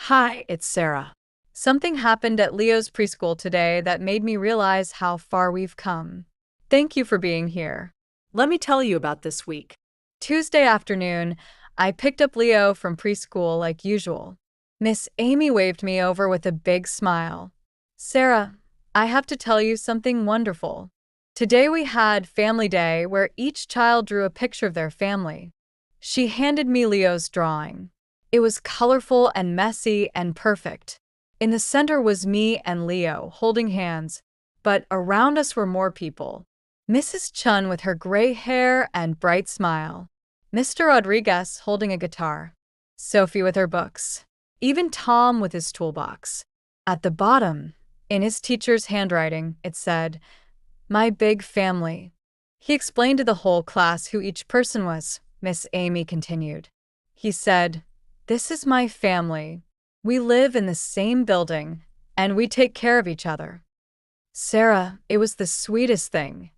Hi, it's Sarah. Something happened at Leo's preschool today that made me realize how far we've come. Thank you for being here. Let me tell you about this week. Tuesday afternoon, I picked up Leo from preschool like usual. Miss Amy waved me over with a big smile. Sarah, I have to tell you something wonderful. Today we had Family Day where each child drew a picture of their family. She handed me Leo's drawing. It was colorful and messy and perfect. In the center was me and Leo holding hands, but around us were more people. Mrs. Chen with her gray hair and bright smile. Mr. Rodriguez holding a guitar. Sophie with her books. Even Tom with his toolbox. At the bottom, in his teacher's handwriting, it said, "My big family." He explained to the whole class who each person was, Miss Amy continued. He said, "This is my family. We live in the same building, and we take care of each other." Sarah, it was the sweetest thing.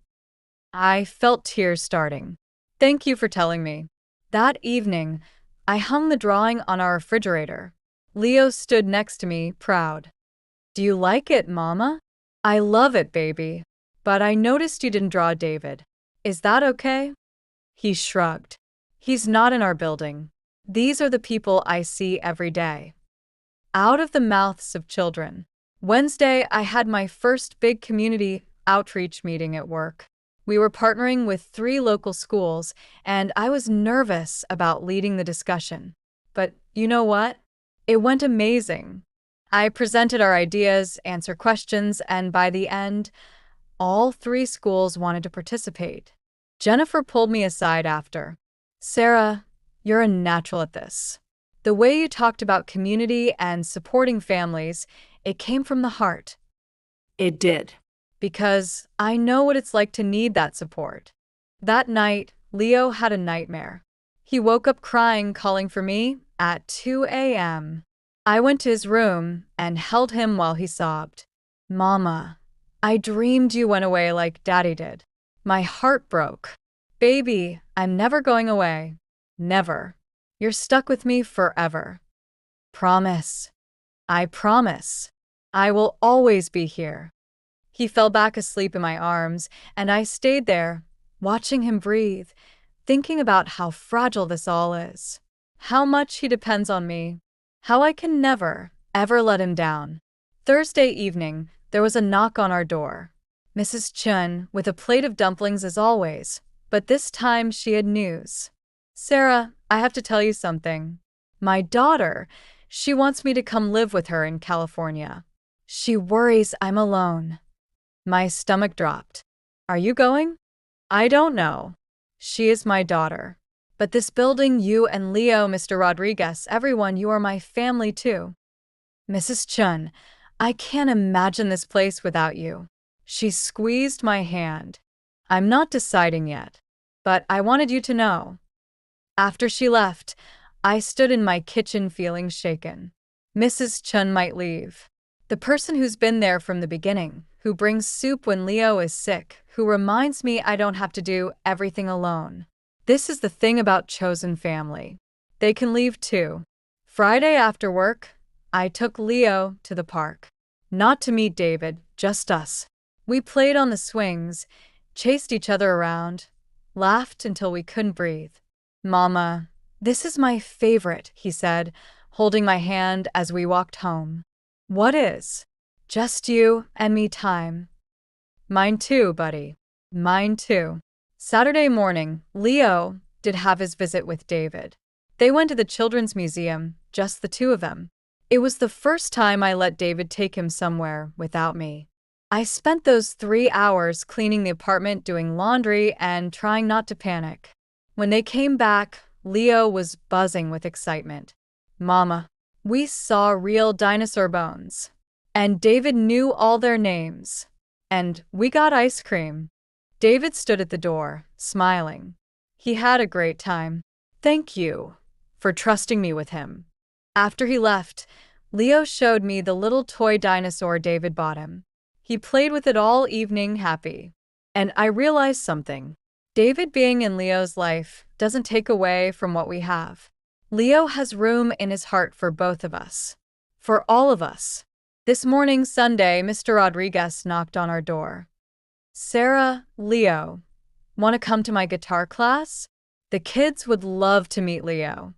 I felt tears starting. Thank you for telling me. That evening, I hung the drawing on our refrigerator. Leo stood next to me, proud. Do you like it, Mama? I love it, baby. But I noticed you didn't draw David. Is that okay? He shrugged. He's not in our building. These are the people I see every day. Out of the mouths of children. Wednesday, I had my first big community outreach meeting at work. We were partnering with 3 local schools, and I was nervous about leading the discussion. But you know what? It went amazing. I presented our ideas, answered questions, and by the end, all 3 schools wanted to participate. Jennifer pulled me aside after. Sarah, you're a natural at this. The way you talked about community and supporting families, it came from the heart. It did. Because I know what it's like to need that support. That night, Leo had a nightmare. He woke up crying, calling for me at 2 a.m. I went to his room and held him while he sobbed. Mama, I dreamed you went away like Daddy did. My heart broke. Baby, I'm never going away. Never. You're stuck with me forever. Promise. I promise. I will always be here. He fell back asleep in my arms, and I stayed there, watching him breathe, thinking about how fragile this all is, how much he depends on me, how I can never, ever let him down. Thursday evening, there was a knock on our door. Mrs. Chen, with a plate of dumplings as always, but this time she had news. Sarah, I have to tell you something. My daughter, she wants me to come live with her in California. She worries I'm alone. My stomach dropped. Are you going? I don't know. She is my daughter. But this building, you and Leo, Mr. Rodriguez, everyone, you are my family too. Mrs. Chen, I can't imagine this place without you. She squeezed my hand. I'm not deciding yet, but I wanted you to know. After she left, I stood in my kitchen feeling shaken. Mrs. Chen might leave. The person who's been there from the beginning, who brings soup when Leo is sick, who reminds me I don't have to do everything alone. This is the thing about chosen family. They can leave too. Friday after work, I took Leo to the park. Not to meet David, just us. We played on the swings, chased each other around, laughed until we couldn't breathe. Mama, this is my favorite, he said, holding my hand as we walked home. What is? Just you and me time. Mine too, buddy. Mine too. Saturday morning, Leo did have his visit with David. They went to the Children's Museum, just the 2 of them. It was the first time I let David take him somewhere without me. I spent those 3 hours cleaning the apartment, doing laundry, and trying not to panic. When they came back, Leo was buzzing with excitement. Mama, we saw real dinosaur bones. And David knew all their names. And we got ice cream. David stood at the door, smiling. He had a great time. Thank you for trusting me with him. After he left, Leo showed me the little toy dinosaur David bought him. He played with it all evening, happy. And I realized something. David being in Leo's life doesn't take away from what we have. Leo has room in his heart for both of us. For all of us. This morning, Sunday, Mr. Rodriguez knocked on our door. Sarah, Leo, want to come to my guitar class? The kids would love to meet Leo.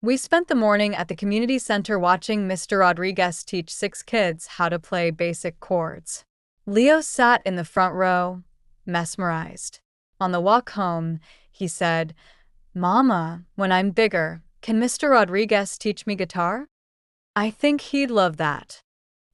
We spent the morning at the community center watching Mr. Rodriguez teach 6 kids how to play basic chords. Leo sat in the front row, mesmerized. On the walk home, he said, "Mama, when I'm bigger, can Mr. Rodriguez teach me guitar?" I think he'd love that.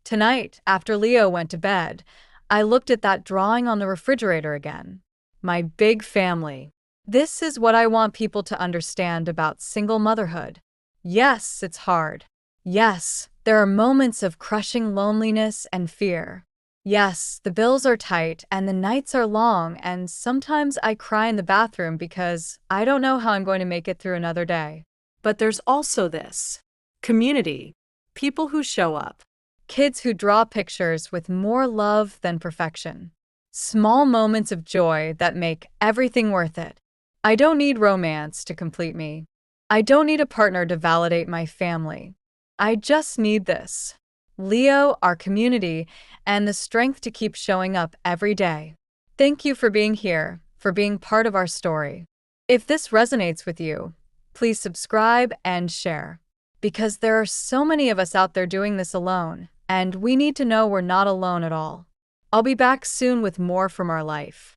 Tonight, after Leo went to bed, I looked at that drawing on the refrigerator again. My big family. This is what I want people to understand about single motherhood. Yes, it's hard. Yes, there are moments of crushing loneliness and fear. Yes, the bills are tight and the nights are long, and sometimes I cry in the bathroom because I don't know how I'm going to make it through another day. But there's also this community, people who show up. Kids who draw pictures with more love than perfection. Small moments of joy that make everything worth it. I don't need romance to complete me. I don't need a partner to validate my family. I just need this. Leo, our community, and the strength to keep showing up every day. Thank you for being here, for being part of our story. If this resonates with you, please subscribe and share. Because there are so many of us out there doing this alone, and we need to know we're not alone at all. I'll be back soon with more from our life.